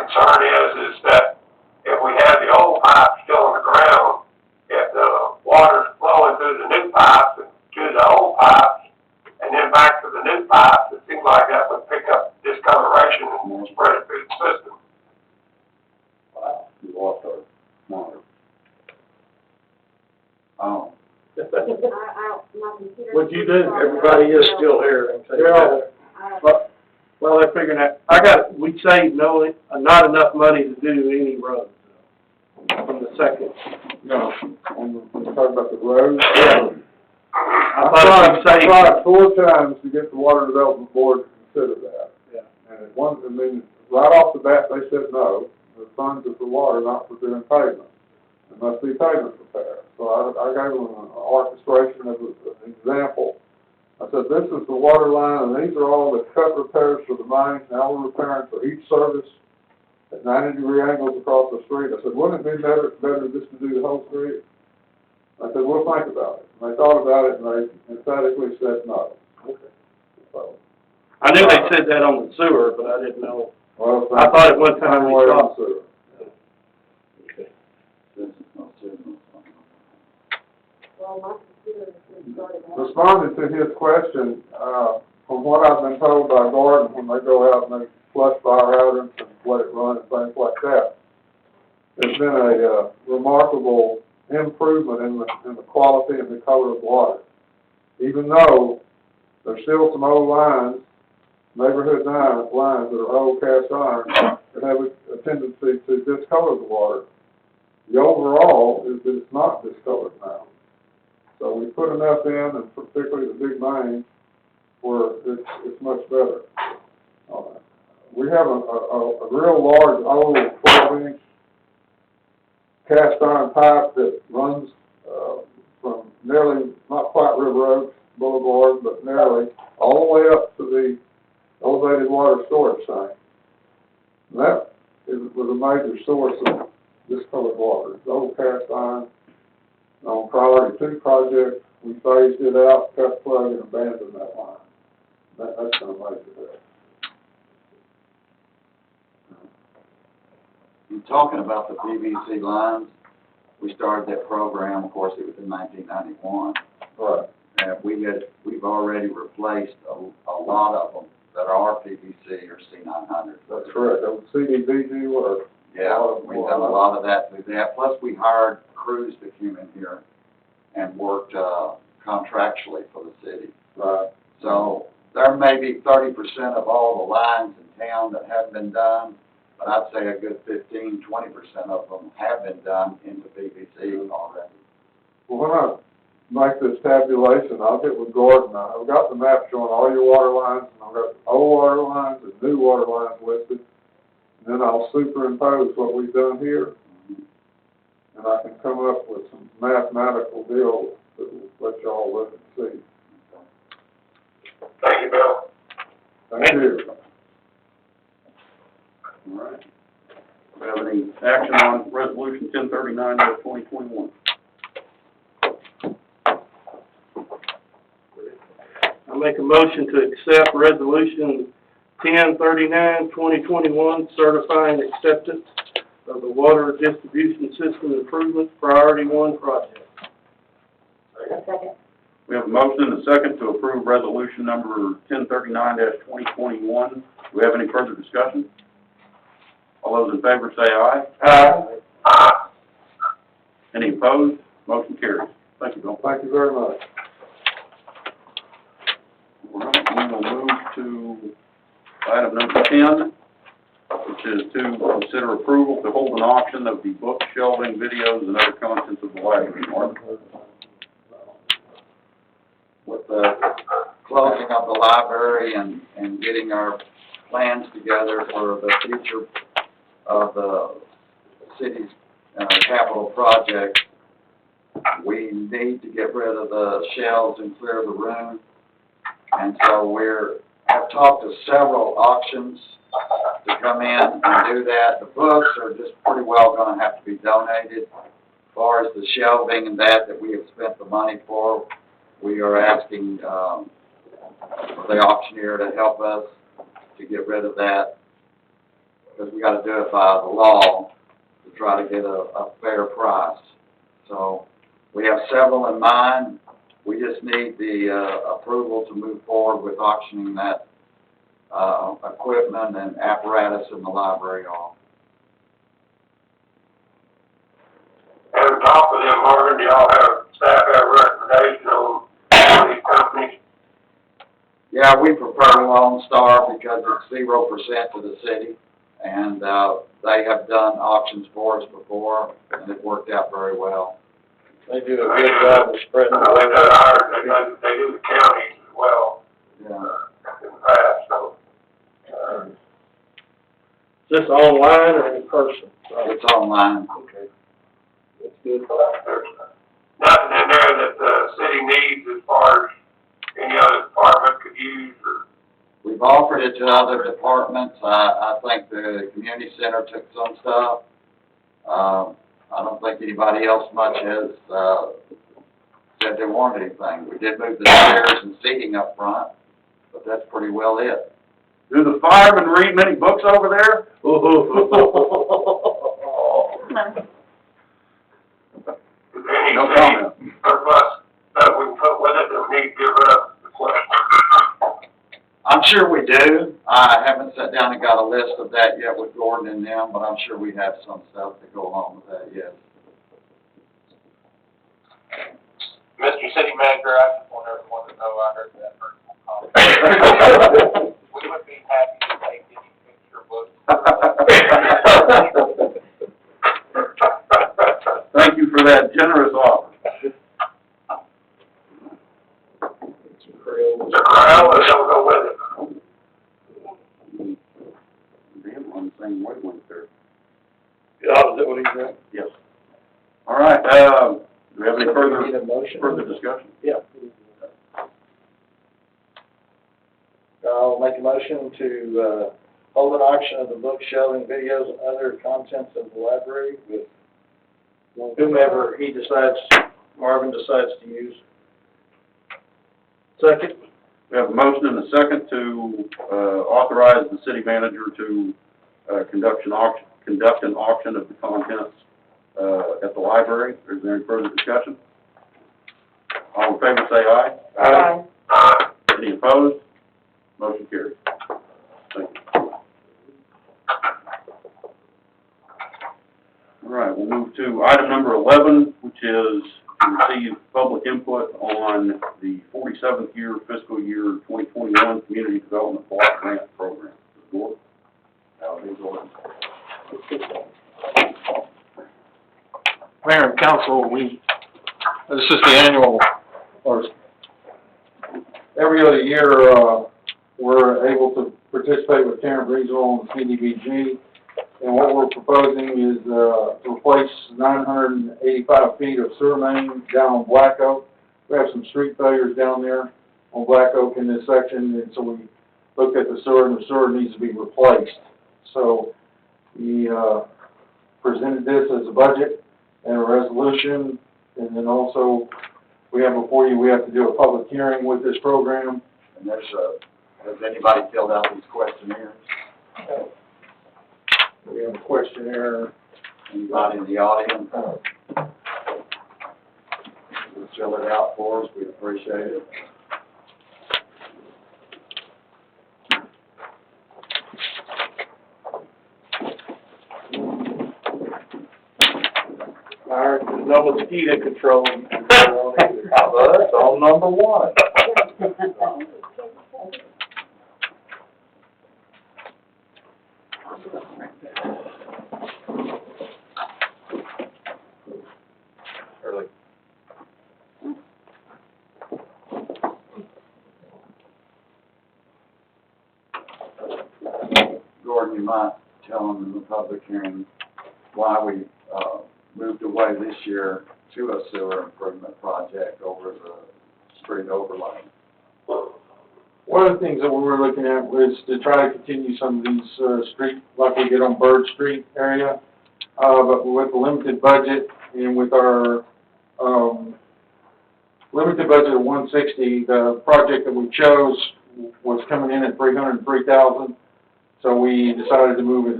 concern is that if we have the old pipe still in the ground, if the water's flowing through the new pipes and to the old pipes, and then back to the new pipes, it seems like that would pick up discoloration and spread it through the system. Wow, you lost our monitor. What'd you do? Everybody is still here. Well, they're figuring out, we saved not enough money to do any roads from the second. No, when you talk about the roads. I tried 4 times to get the Water Development Board to consider that. Yeah. And right off the bat, they said no, the funds are for water, not for doing pavement. It must be pavement repair. So I gave them an orchestration of an example. I said, this is the water line, and these are all the cut repairs for the mains. Now we're repairing for each service at 90-degree angles across the street. I said, wouldn't it be better just to do the whole street? I said, we'll think about it. And they thought about it, and they emphatically said no. Okay. So, I knew they said that on the sewer, but I didn't know. Well, I thought at one time we dropped. sewer. Okay. Responding to his question, from what I've been told by Gordon, when they go out and they flush fire hydrants and let it run and things like that, there's been a remarkable improvement in the quality and the color of water. Even though there's still some old lines, neighborhood lines that are old cast iron that have a tendency to discolor the water. The overall is that it's not discolored now. So we put enough in, and particularly the big mains, where it's much better. We have a real large old 12-inch cast iron pipe that runs from nearly, not quite River Oaks Boulevard, but nearly, all the way up to the elevated water storage tank. And that was a major source of discolored water. It's old cast iron. On Priority 2 project, we phased it out, cut plug, and abandoned that line. That's going to make it. You're talking about the PVC lines. We started that program, of course, it was in 1991. Right. And we've already replaced a lot of them that are PVC or C900. That's correct. That was CDBG work. Yeah, we've done a lot of that through that. Plus, we hired crews to come in here and worked contractually for the city. Right. So there may be 30% of all the lines in town that haven't been done, but I'd say a good 15, 20% of them have been done into PVC already. Well, when I make this tabulation, I'll get with Gordon. I've got the map showing all your water lines, and I've got old water lines and new water lines listed. And then I'll superimpose what we've done here, and I can come up with some mathematical deals that will let y'all look and see. Thank you, Bill. Thank you. All right. Do we have any action on Resolution 1039-2021? I make a motion to accept Resolution 1039-2021, certifying acceptance of the Water Distribution System Improvement Priority 1 project. Second. We have a motion and a second to approve Resolution number 1039-2021. Do we have any further discussion? All those in favor say aye. Aye. Any opposed? Motion carries. Thank you, Bill. Thank you very much. All right, we will move to item number 10, which is to consider approval to hold an auction of the book, shelving, videos, and other contents of the library. Mark? With the closing of the library and getting our plans together for the future of the city's capital project, we need to get rid of the shelves and clear the room. And so I've talked to several auctions to come in and do that. The books are just pretty well going to have to be donated. As far as the shelving and that we have spent the money for, we are asking for the auctioneer to help us to get rid of that, because we gotta do it by the law to try to get a fair price. So, we have several in mind. We just need the, approval to move forward with auctioning that, equipment and apparatus in the library off. And on top of them, Marvin, do y'all have, staff have a recommendation on these companies? Yeah, we prefer Lone Star because it's 0% to the city, and, they have done auctions for us before, and it worked out very well. They do a good job of spreading the They word. do ours, they do the counties as well, Yeah. in the past, so. Is this online or in person? It's online. Okay. That's good. There's nothing in there that the city needs as far as any other department could use, or, We've offered it to other departments. I think the community center took some stuff. I don't think anybody else much has, said they wanted anything. We did move the chairs and seating up front, but that's pretty well it. Do the firemen read many books over there? is there any No city comment. surplus that we can put with it that we need to give up the question? I'm sure we do. I haven't sat down and got a list of that yet with Gordon and them, but I'm sure we have some stuff to go along with that, yes. Mr. City Manager, I just want everyone to know I heard that personal comment. We would be happy to take any picture books. Thank you for that generous offer. The corral, or they'll go with it? Damn, on the same wavelength there. Yeah, is that what he said? Yes. All right, do we have any Need further a motion? discussion? Yeah. I'll make a motion to, hold an auction of the book, shelving, videos, and other contents of the library with whomever he decides, Marvin decides to use. Second? We have a motion and a second to, authorize the city manager to, conduct an auction of the contents, at the library. Is there any further discussion? All in favor, say aye. Aye. Any opposed? Motion carries. Thank you. All right, we'll move to item number 11, which is to receive public input on the 47th year fiscal year 2021 Community Development Block Grant Program. Gordon? Gordon. Mayor and council, this is the annual, or Every other year, we're able to participate with Tarrant Regional and CDBG. And what we're proposing is, to replace 985 feet of sewer main down on Black Oak. We have some street failures down there on Black Oak in this section, and so we looked at the sewer, and the sewer needs to be replaced. So we, presented this as a budget and a resolution, and then also, we have before you, we have to do a public hearing with this program. And there's has anybody filled out these questionnaires? We have a questionnaire. Anybody in the audience? Fill it out for us, we appreciate it. All right, there's no mosquito control you can put on either. Well, that's all number one. Early. Gordon, you might tell them in the public hearing why we, moved away this year to a sewer improvement project over the street overlay. One of the things that we were looking at was to try to continue some of these, street, like we did on Bird Street area. But with the limited budget and with our, limited budget of 160, the project that we chose was coming in at 303,000. So we decided to move it